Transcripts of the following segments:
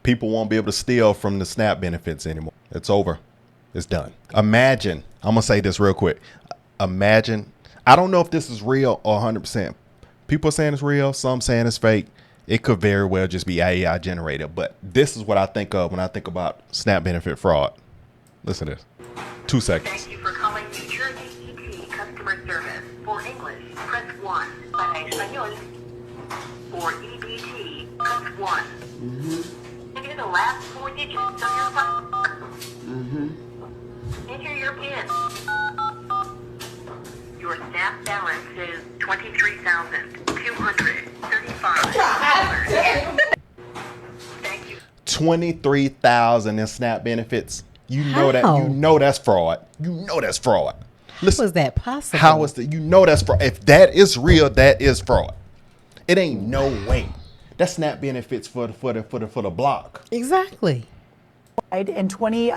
People won't be able to steal from the SNAP benefits anymore. It's over. It's done. Imagine, I'm going to say this real quick. Imagine, I don't know if this is real or 100%. People are saying it's real. Some saying it's fake. It could very well just be AI generated. But this is what I think of when I think about SNAP benefit fraud. Listen to this. 2 seconds. Thank you for calling New Jersey ET Customer Service. For English, press 1. Para Español, for EBT, press 1. Enter the last 4 digits of your phone. Enter your PIN. Your SNAP balance is $23,235. Thank you. 23,000 in SNAP benefits. You know that. You know that's fraud. You know that's fraud. Listen, How is that possible? how is that? You know that's fraud. If that is real, that is fraud. It ain't no way. That's SNAP benefits for the block. Exactly. And 20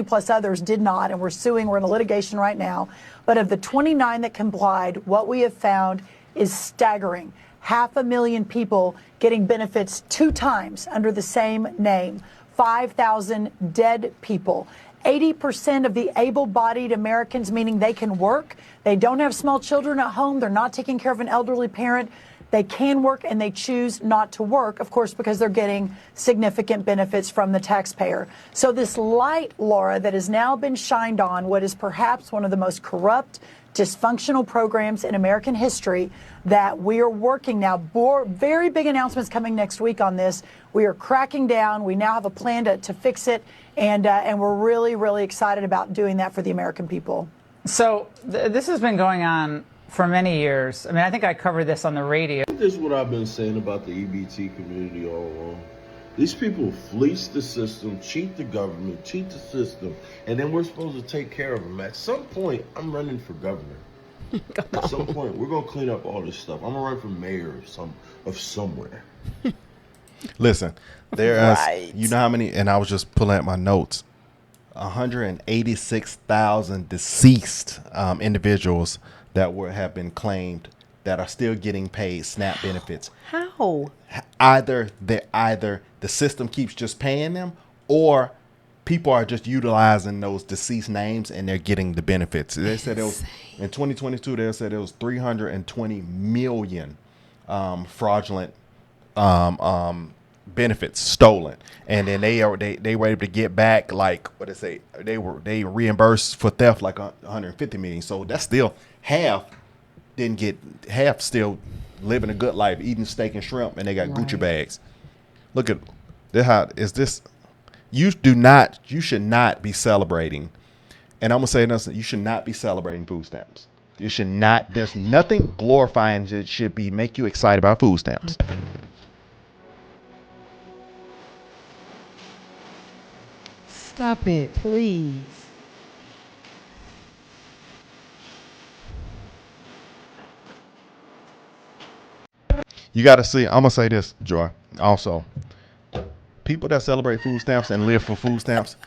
plus others did not, and we're suing. We're in a litigation right now. But of the 29 that complied, what we have found is staggering. 500,000 people getting benefits 2 times under the same name. 5,000 dead people. 80% of the able-bodied Americans, meaning they can work, they don't have small children at home, they're not taking care of an elderly parent, they can work and they choose not to work, of course, because they're getting significant benefits from the taxpayer. So this light, Laura, that has now been shined on what is perhaps one of the most corrupt, dysfunctional programs in American history, that we are working now. Very big announcements coming next week on this. We are cracking down. We now have a plan to fix it, and we're really, really excited about doing that for the American people. So this has been going on for many years. I mean, I think I covered this on the radio. This is what I've been saying about the EBT community all along. These people fleece the system, cheat the government, cheat the system, and then we're supposed to take care of them. At some point, I'm running for governor. At some point, we're going to clean up all this stuff. I'm going to run for mayor of somewhere. Listen, Right. you know how many, and I was just pulling out my notes, 186,000 deceased individuals that have been claimed that are still getting paid SNAP benefits. How? Either the system keeps just paying them, or people are just utilizing those deceased names and they're getting the benefits. They said it was in 2022. They said it was 320 million fraudulent benefits stolen, and then they were able to get back, like what they say, they reimbursed for theft like 150 million. So that's still half didn't get, half still living a good life, eating steak and shrimp, and they got Gucci bags. Look at this. How is this? You should not be celebrating. And I'm gonna say this: you should not be celebrating food stamps. You should not. There's nothing glorifying that should make you excited about food stamps. Stop it, please. You got to see. I'm gonna say this, Joy. Also, people that celebrate food stamps and live for food stamps.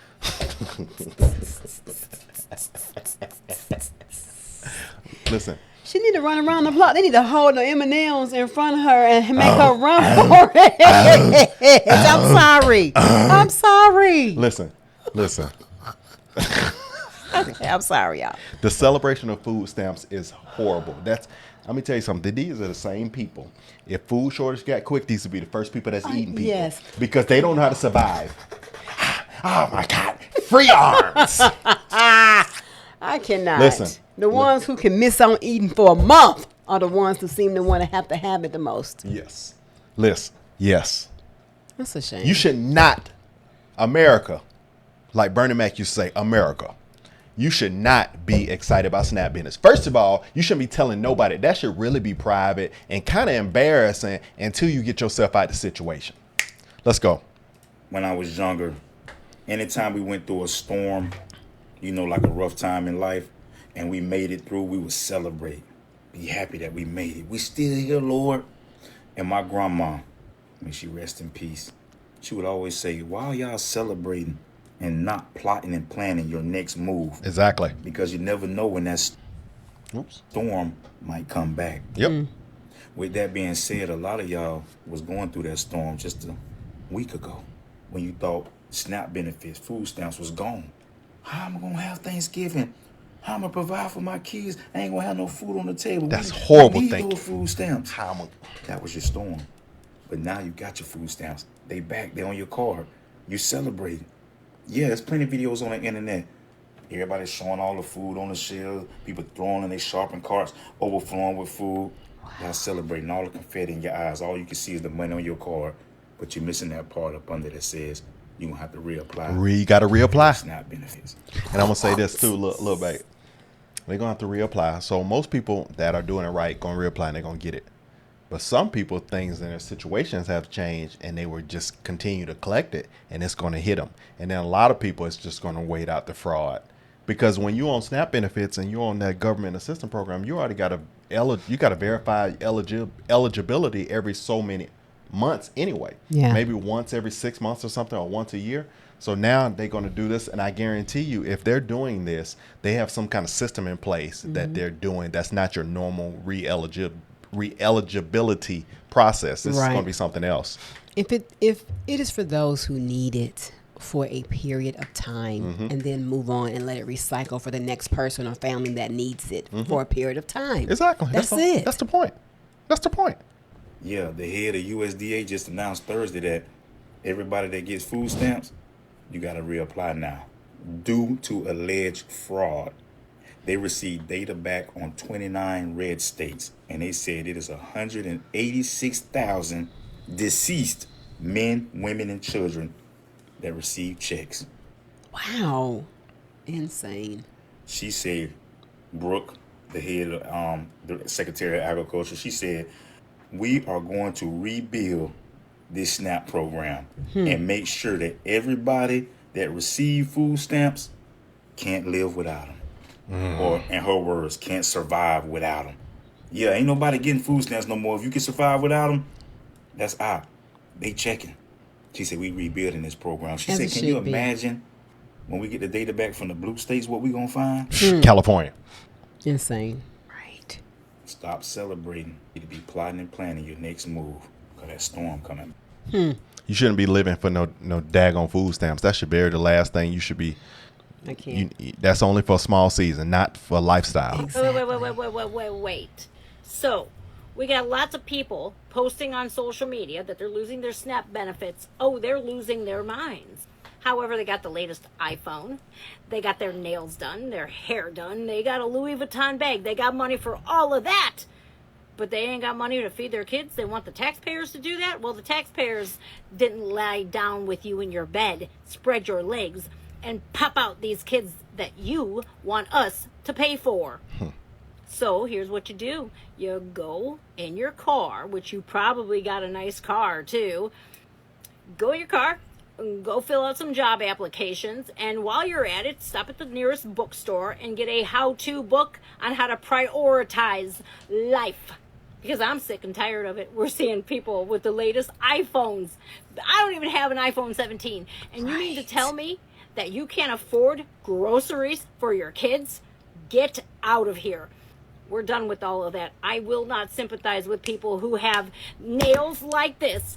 Listen. She need to run around the block. They need to hold the M&Ms in front of her and make her run for it. I'm sorry. I'm sorry. Listen. Okay, I'm sorry, y'all. The celebration of food stamps is horrible. Let me tell you something. These are the same people. If food shortage got quick, these would be the first people that's eating people. Yes. Because they don't know how to survive. Oh my God. Free arms. I cannot. Listen. The ones who can miss on eating for a month are the ones who seem to want to have it the most. Yes. Listen. Yes. That's a shame. You should not, America, like Bernie Mac used to say, America, you should not be excited about SNAP business. First of all, you shouldn't be telling nobody. That should really be private and kind of embarrassing until you get yourself out of the situation. Let's go. When I was younger, anytime we went through a storm, like a rough time in life, and we made it through, we would celebrate. Be happy that we made it. We still here, Lord. And my grandma, may she rest in peace, she would always say, why are y'all celebrating and not plotting and planning your next move? Exactly. Because you never know when that storm might come back. Yep. With that being said, a lot of y'all was going through that storm just a week ago. when you thought SNAP benefits, food stamps was gone. How am I gonna have Thanksgiving? How am I gonna provide for my kids? I ain't gonna have no food on the table. That's horrible We need thinking. those food stamps. How am I- That was your storm. But now you got your food stamps. They back. They on your card. You celebrating. Yeah, there's plenty of videos on the internet. Everybody's showing all the food on the shelves. People throwing in their shopping carts, overflowing with food. Y'all celebrating, all the confetti in your eyes. All you can see is the money on your card. But you're missing that part up under that says you're going to have to reapply. You got to reapply. SNAP benefits. And I'm going to say this too, look back. They're going to have to reapply. So most people that are doing it right going to reapply and they're going to get it. But some people, things in their situations have changed and they will just continue to collect it and it's going to hit them. And then a lot of people, it's just going to wait out the fraud. Because when you're on SNAP benefits and you're on that government assistance program, you already got to verify eligibility every so many months anyway. Yeah. Maybe once every 6 months or something, or once a year. So now they're going to do this, and I guarantee you, if they're doing this, they have some kind of system in place that they're doing. That's not your normal re-eligibility process. This is going to be something else. If it is for those who need it for a period of time and then move on and let it recycle for the next person or family that needs it for a period of time. Exactly. That's it. That's the point. That's the point. Yeah, the head of USDA just announced Thursday that everybody that gets food stamps, you got to reapply now. Due to alleged fraud, they received data back on 29 red states, and they said it is 186,000 deceased men, women, and children that received checks. Wow. Insane. She said, Brooke, the head of the Secretary of Agriculture, she said, we are going to rebuild this SNAP program and make sure that everybody that received food stamps can't live without them. Or, in her words, can't survive without them. Yeah, ain't nobody getting food stamps no more. If you can survive without them, that's out. They checking. She said, we rebuilding this program. She As said, it can you should be. imagine when we get the data back from the blue states, what we going to find? California. Insane. Right. Stop celebrating. You need to be plotting and planning your next move because that storm coming. You shouldn't be living for no daggone food stamps. That should be the last thing you should be. I can't. That's only for a small season, not for lifestyle. Wait. So, we got lots of people posting on social media that they're losing their SNAP benefits. Oh, they're losing their minds. However, they got the latest iPhone. They got their nails done, their hair done. They got a Louis Vuitton bag. They got money for all of that. But they ain't got money to feed their kids. They want the taxpayers to do that. Well, the taxpayers didn't lie down with you in your bed, spread your legs, and pop out these kids that you want us to pay for. So here's what you do. You go in your car, which you probably got a nice car too. Go in your car, go fill out some job applications, and while you're at it, stop at the nearest bookstore and get a how-to book on how to prioritize life. Because I'm sick and tired of it. We're seeing people with the latest iPhones. I don't even have an iPhone 17. And you mean to tell me that you can't afford groceries for your kids? Get out of here. We're done with all of that. I will not sympathize with people who have nails like this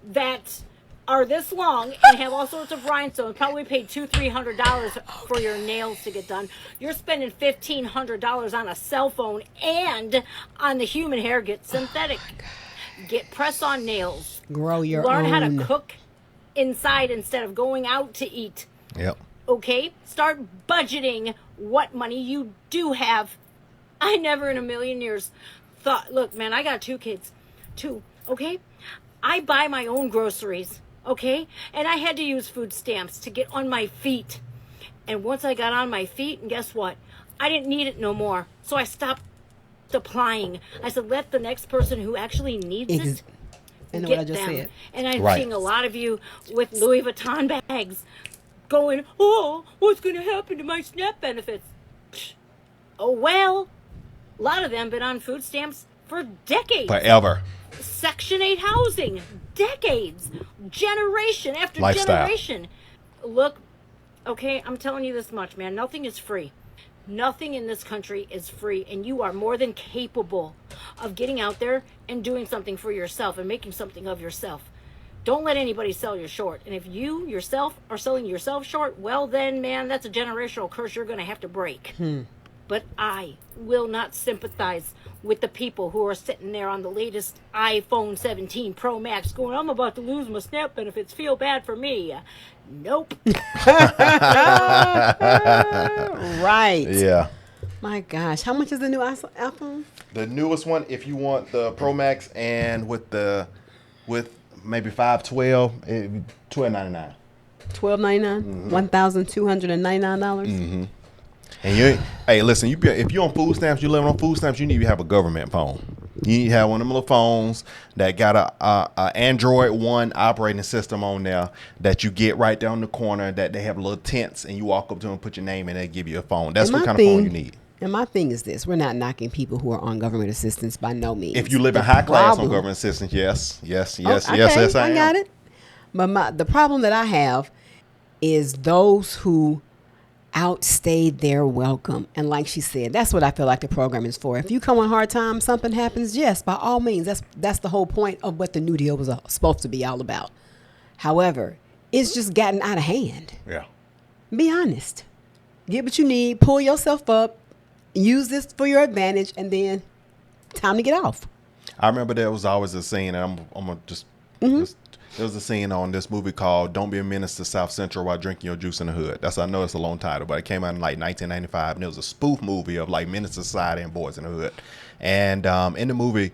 that are this long and have all sorts of rhinestones. Probably paid $200-300 for your nails to get done. You're spending $1,500 on a cell phone and on the human hair. Get synthetic. Get press-on nails. Grow your Learn own. how to cook inside instead of going out to eat. Yep. Okay? Start budgeting what money you do have. I never in a million years thought, look, man, I got 2 kids. 2, okay? I buy my own groceries, okay? And I had to use food stamps to get on my feet. And once I got on my feet, and guess what? I didn't need it no more. So I stopped applying. I said, let the next person who actually needs it I know get what I just them. said. And I'm Right. seeing a lot of you with Louis Vuitton bags going, oh, what's going to happen to my SNAP benefits? Psh. Oh, well, a lot of them been on food stamps for decades. Forever. Section 8 housing, decades, generation after Lifestyle. generation. Look, okay, I'm telling you this much, man. Nothing is free. Nothing in this country is free, and you are more than capable of getting out there and doing something for yourself and making something of yourself. Don't let anybody sell you short. And if you yourself are selling yourself short, well then, man, that's a generational curse you're going to have to break. But I will not sympathize with the people who are sitting there on the latest iPhone 17 Pro Max going, I'm about to lose my SNAP benefits. Feel bad for me. Nope. Right. Yeah. My gosh. How much is the new iPhone? The newest one, if you want the Pro Max and with maybe 512, $12.99. $12.99? $1,299? And hey, listen, if you're on food stamps, you living on food stamps, you need to have a government phone. You need to have one of them little phones that got a Android One operating system on there that you get right down the corner, that they have little tents, and you walk up to them, put your name in, they give you a phone. That's what kind of phone you need. And my thing is this: we're not knocking people who are on government assistance by no means. If you live in high class on government assistance, yes, I got it. But the problem that I have is those who outstayed their welcome. And like she said, that's what I feel like the program is for. If you come on hard times, something happens, yes, by all means. That's the whole point of what the New Deal was supposed to be all about. However, it's just gotten out of hand. Yeah. Be honest. Get what you need, pull yourself up, use this for your advantage, and then time to get off. I remember there was always a scene, and I'm gonna just there was a scene on this movie called "Don't Be a Menace to South Central While Drinking Your Juice in the Hood." I know it's a long title, but it came out in like 1995, and it was a spoof movie of like menace to society and boys in the hood. And in the movie,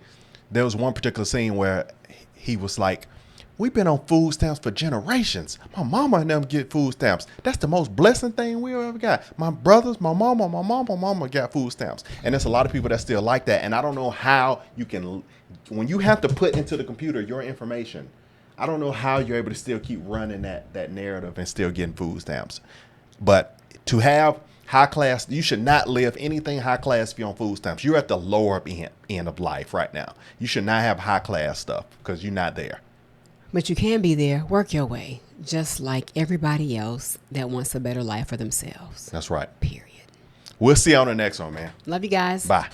there was one particular scene where he was like, "We've been on food stamps for generations. My mama and them get food stamps. That's the most blessing thing we ever got. My brothers, my mama got food stamps." And there's a lot of people that still like that. And I don't know how you can, when you have to put into the computer your information, I don't know how you're able to still keep running that narrative and still getting food stamps. But to have high class, you should not live anything high class if you're on food stamps. You're at the lower end of life right now. You should not have high class stuff because you're not there. But you can be there, work your way, just like everybody else that wants a better life for themselves. That's right. Period. We'll see you on the next one, man. Love you guys. Bye.